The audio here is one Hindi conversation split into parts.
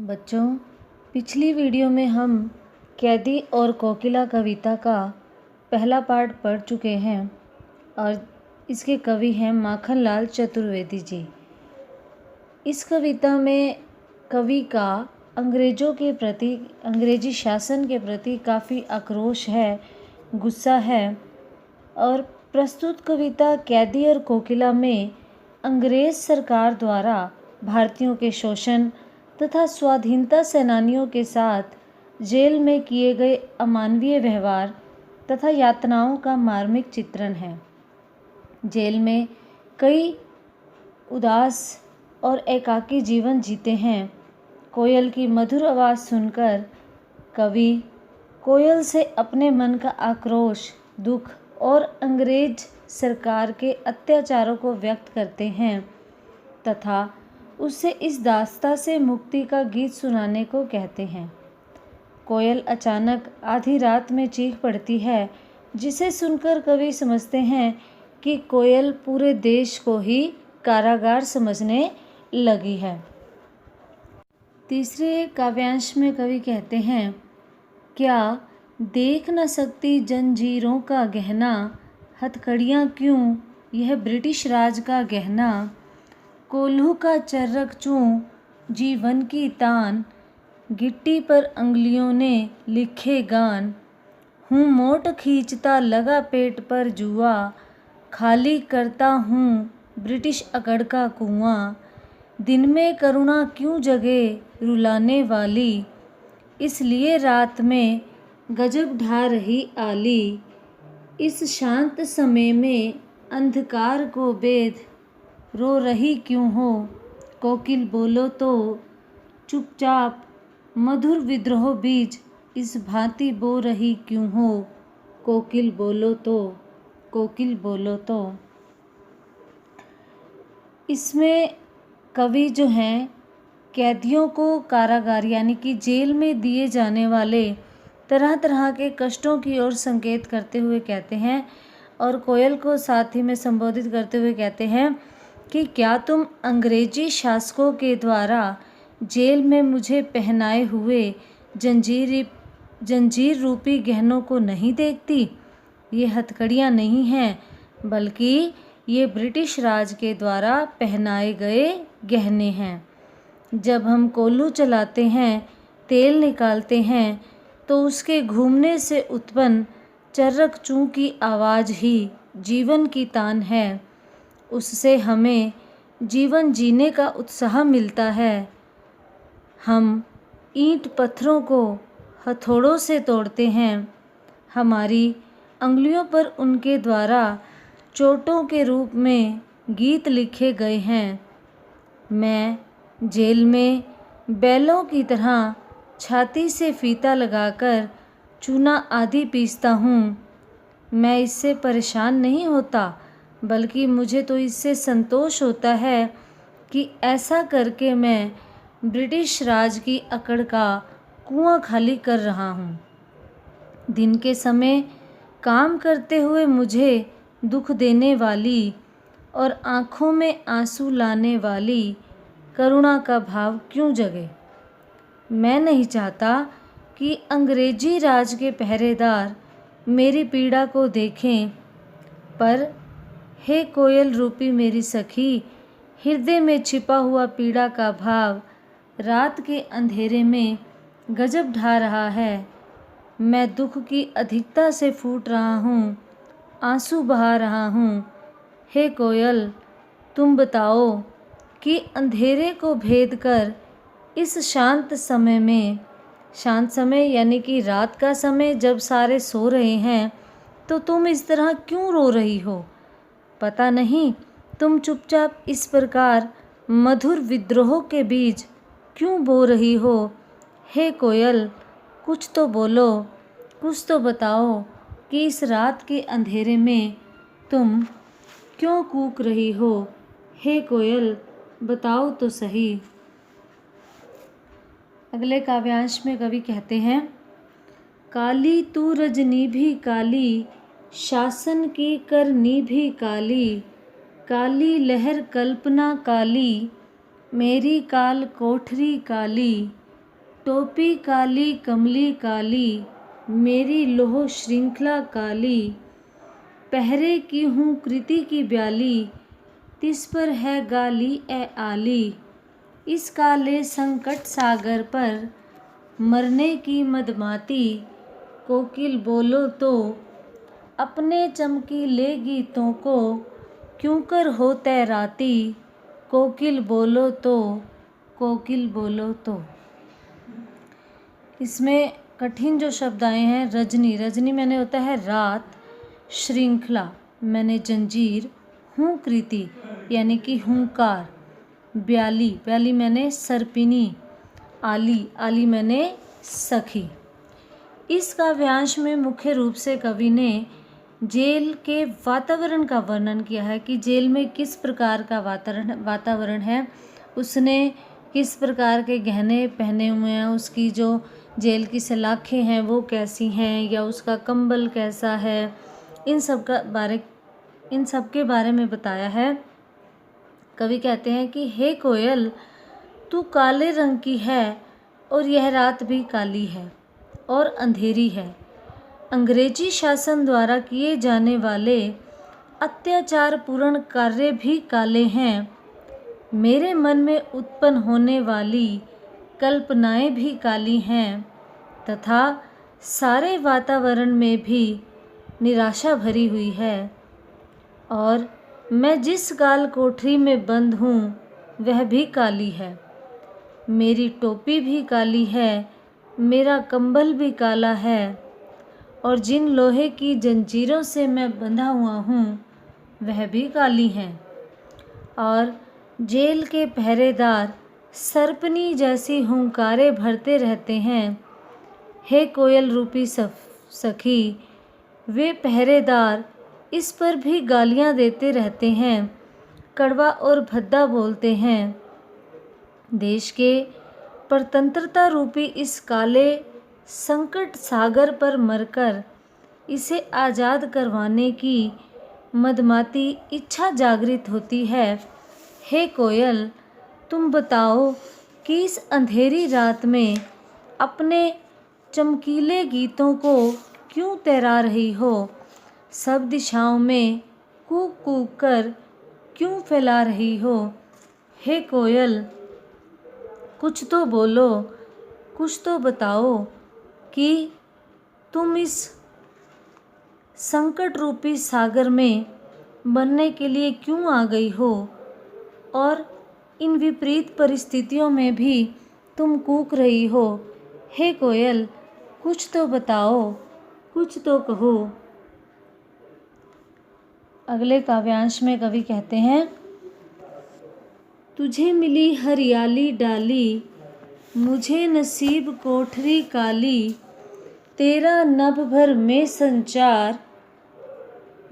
बच्चों, पिछली वीडियो में हम कैदी और कोकिला कविता का पहला पार्ट पढ़ चुके हैं और इसके कवि हैं माखनलाल चतुर्वेदी जी। इस कविता में कवि का अंग्रेज़ों के प्रति, अंग्रेजी शासन के प्रति काफ़ी आक्रोश है, गुस्सा है। और प्रस्तुत कविता कैदी और कोकिला में अंग्रेज़ सरकार द्वारा भारतीयों के शोषण तथा स्वाधीनता सेनानियों के साथ जेल में किए गए अमानवीय व्यवहार तथा यातनाओं का मार्मिक चित्रण है। जेल में कई उदास और एकाकी जीवन जीते हैं। कोयल की मधुर आवाज़ सुनकर कवि कोयल से अपने मन का आक्रोश, दुख और अंग्रेज सरकार के अत्याचारों को व्यक्त करते हैं तथा उससे इस दास्तां से मुक्ति का गीत सुनाने को कहते हैं। कोयल अचानक आधी रात में चीख पड़ती है, जिसे सुनकर कवि समझते हैं कि कोयल पूरे देश को ही कारागार समझने लगी है। तीसरे काव्यांश में कवि कहते हैं, क्या देख न सकती जंजीरों का गहना, हथकड़ियाँ क्यों यह ब्रिटिश राज का गहना, कोल्हू का चर्रक चूं जीवन की तान, गिट्टी पर अंगुलियों ने लिखे गान, हूँ मोट खींचता लगा पेट पर जुआ, खाली करता हूँ ब्रिटिश अकड़ का कुआं, दिन में करुणा क्यों जगे रुलाने वाली, इसलिए रात में गजब ढा रही आली, इस शांत समय में अंधकार को बेध रो रही क्यों हो, कोकिल बोलो तो चुपचाप मधुर विद्रोह बीज इस भांति बो रही क्यों हो, कोकिल बोलो तो, कोकिल बोलो तो। इसमें कवि जो हैं कैदियों को कारागार यानी कि जेल में दिए जाने वाले तरह तरह के कष्टों की ओर संकेत करते हुए कहते हैं और कोयल को साथ ही में संबोधित करते हुए कहते हैं कि क्या तुम अंग्रेजी शासकों के द्वारा जेल में मुझे पहनाए हुए जंजीर रूपी गहनों को नहीं देखती। ये हथकड़ियाँ नहीं हैं, बल्कि ये ब्रिटिश राज के द्वारा पहनाए गए गहने हैं। जब हम कोल्हू चलाते हैं, तेल निकालते हैं, तो उसके घूमने से उत्पन्न चर्रक चूं की आवाज़ ही जीवन की तान है। उससे हमें जीवन जीने का उत्साह मिलता है। हम ईंट पत्थरों को हथौड़ों से तोड़ते हैं। हमारी अंगुलियों पर उनके द्वारा चोटों के रूप में गीत लिखे गए हैं। मैं जेल में बैलों की तरह छाती से फीता लगाकर चूना आदि पीसता हूँ। मैं इससे परेशान नहीं होता, बल्कि मुझे तो इससे संतोष होता है कि ऐसा करके मैं ब्रिटिश राज की अकड़ का कुआं खाली कर रहा हूँ। दिन के समय काम करते हुए मुझे दुख देने वाली और आँखों में आंसू लाने वाली करुणा का भाव क्यों जगे। मैं नहीं चाहता कि अंग्रेजी राज के पहरेदार मेरी पीड़ा को देखें, पर हे कोयल रूपी मेरी सखी, हृदय में छिपा हुआ पीड़ा का भाव रात के अंधेरे में गजब ढा रहा है। मैं दुख की अधिकता से फूट रहा हूँ, आंसू बहा रहा हूँ। हे कोयल, तुम बताओ कि अंधेरे को भेद कर इस शांत समय में, शांत समय यानी कि रात का समय जब सारे सो रहे हैं, तो तुम इस तरह क्यों रो रही हो। पता नहीं तुम चुपचाप इस प्रकार मधुर विद्रोह के बीज क्यों बो रही हो। हे कोयल, कुछ तो बोलो, कुछ तो बताओ कि इस रात के अंधेरे में तुम क्यों कूक रही हो। हे कोयल, बताओ तो सही। अगले काव्यांश में कवि कहते हैं, काली तू रजनी भी काली, शासन की करनी भी काली, काली लहर कल्पना काली, मेरी काल कोठरी काली, टोपी काली कमली काली, मेरी लोह श्रृंखला काली। पहरे की हूँ कृति की ब्याली, तिस पर है गाली ए आली। इस काले संकट सागर पर, मरने की मदमाती। कोकिल बोलो तो, अपने चमकीले गीतों को, क्यों कर हो तैराती। कोकिल बोलो तो, कोकिल बोलो तो। इसमें कठिन जो शब्द आए हैं, रजनी, रजनी मैंने होता है रात, श्रृंखला मैंने जंजीर, हूँ कृति यानी कि हुंकार, ब्याली, ब्याली मैंने सर्पिनी, आली, आली मैंने सखी। इस काव्यांश में मुख्य रूप से कवि ने जेल के वातावरण का वर्णन किया है कि जेल में किस प्रकार का वातावरण है, उसने किस प्रकार के गहने पहने हुए हैं, उसकी जो जेल की सलाखें हैं वो कैसी हैं, या उसका कंबल कैसा है, इन सब के बारे में बताया है। कवि कहते हैं कि हे कोयल, तू काले रंग की है और यह रात भी काली है और अंधेरी है। अंग्रेजी शासन द्वारा किए जाने वाले अत्याचारपूर्ण कार्य भी काले हैं। मेरे मन में उत्पन्न होने वाली कल्पनाएं भी काली हैं तथा सारे वातावरण में भी निराशा भरी हुई है। और मैं जिस काल कोठरी में बंद हूँ वह भी काली है। मेरी टोपी भी काली है, मेरा कंबल भी काला है, और जिन लोहे की जंजीरों से मैं बंधा हुआ हूँ वह भी काली हैं। और जेल के पहरेदार सर्पनी जैसी हुंकारें भरते रहते हैं। हे कोयल रूपी सखी, वे पहरेदार इस पर भी गालियां देते रहते हैं, कड़वा और भद्दा बोलते हैं। देश के परतंत्रता रूपी इस काले संकट सागर पर मरकर इसे आज़ाद करवाने की मदमाती इच्छा जागृत होती है। हे कोयल, तुम बताओ कि इस अंधेरी रात में अपने चमकीले गीतों को क्यों तैरा रही हो, सब दिशाओं में कूक कूक कर क्यों फैला रही हो। हे कोयल, कुछ तो बोलो, कुछ तो बताओ कि तुम इस संकट रूपी सागर में बनने के लिए क्यों आ गई हो, और इन विपरीत परिस्थितियों में भी तुम कूक रही हो। हे कोयल, कुछ तो बताओ, कुछ तो कहो। अगले काव्यांश में कवि कहते हैं, तुझे मिली हरियाली डाली, मुझे नसीब कोठरी काली। तेरा नभ भर में संचार,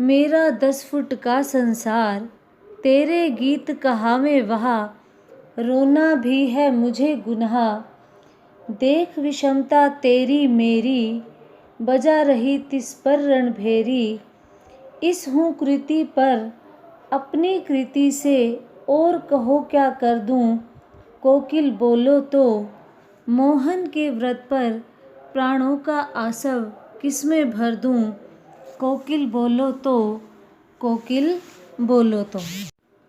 मेरा 10 फुट का संसार। तेरे गीत कहावे वहा, रोना भी है मुझे गुनाह। देख विषमता तेरी मेरी, बजा रही तिस पर रणभेरी। इस हूँ कृति पर अपनी कृति से और कहो क्या कर दूँ। कोकिल बोलो तो, मोहन के व्रत पर प्राणों का आसव किसमें भर दूँ। कोकिल बोलो तो, कोकिल बोलो तो।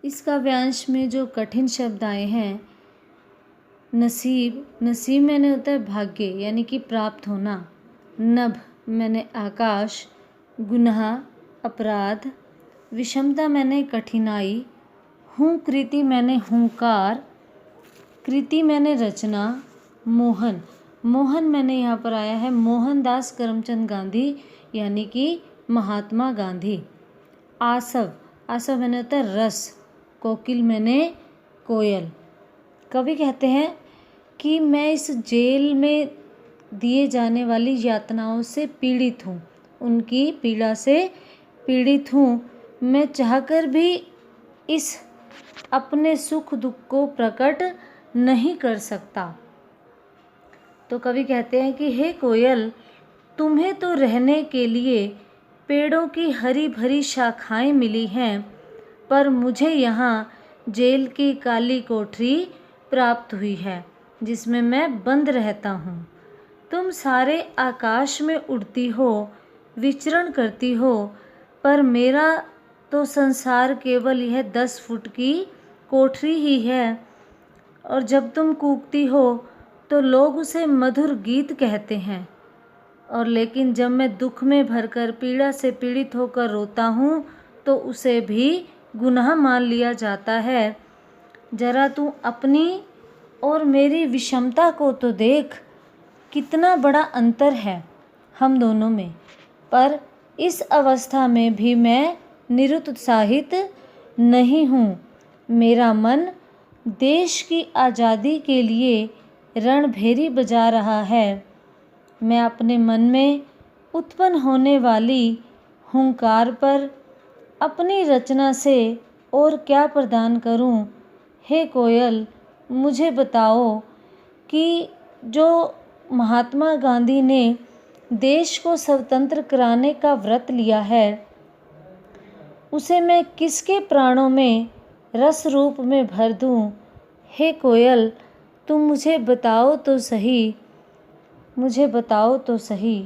इस काव्यांश में जो कठिन शब्द आए हैं, नसीब, नसीब मैंने होता है भाग्य यानी कि प्राप्त होना। नभ मैंने आकाश, गुनाह अपराध, विषमता मैंने कठिनाई, हूँ कृति मैंने हुंकार, कृति मैंने रचना, मोहन, मोहन मैंने यहाँ पर आया है मोहनदास करमचंद गांधी यानी कि महात्मा गांधी। आसव, आसव मैंने होता है रस, कोकिल मैंने कोयल। कवि कहते हैं कि मैं इस जेल में दिए जाने वाली यातनाओं से पीड़ित हूँ, उनकी पीड़ा से पीड़ित हूँ। मैं चाहकर भी इस अपने सुख दुख को प्रकट नहीं कर सकता। तो कवि कहते हैं कि हे कोयल, तुम्हें तो रहने के लिए पेड़ों की हरी भरी शाखाएं मिली हैं, पर मुझे यहाँ जेल की काली कोठरी प्राप्त हुई है। जिसमें मैं बंद रहता हूँ। तुम सारे आकाश में उड़ती हो, विचरण करती हो, पर मेरा तो संसार केवल यह 10 फुट की कोठरी ही है। और जब तुम कूकती हो तो लोग उसे मधुर गीत कहते हैं, और लेकिन जब मैं दुख में भरकर पीड़ा से पीड़ित होकर रोता हूँ तो उसे भी गुनाह मान लिया जाता है। जरा तू अपनी और मेरी विषमता को तो देख, कितना बड़ा अंतर है हम दोनों में। पर इस अवस्था में भी मैं निरुत्साहित नहीं हूँ। मेरा मन देश की आज़ादी के लिए रणभेरी बजा रहा है। मैं अपने मन में उत्पन्न होने वाली हुंकार पर अपनी रचना से और क्या प्रदान करूं? हे कोयल, मुझे बताओ कि जो महात्मा गांधी ने देश को स्वतंत्र कराने का व्रत लिया है, उसे मैं किसके प्राणों में रस रूप में भर दूं? हे कोयल, तुम मुझे बताओ तो सही, मुझे बताओ तो सही।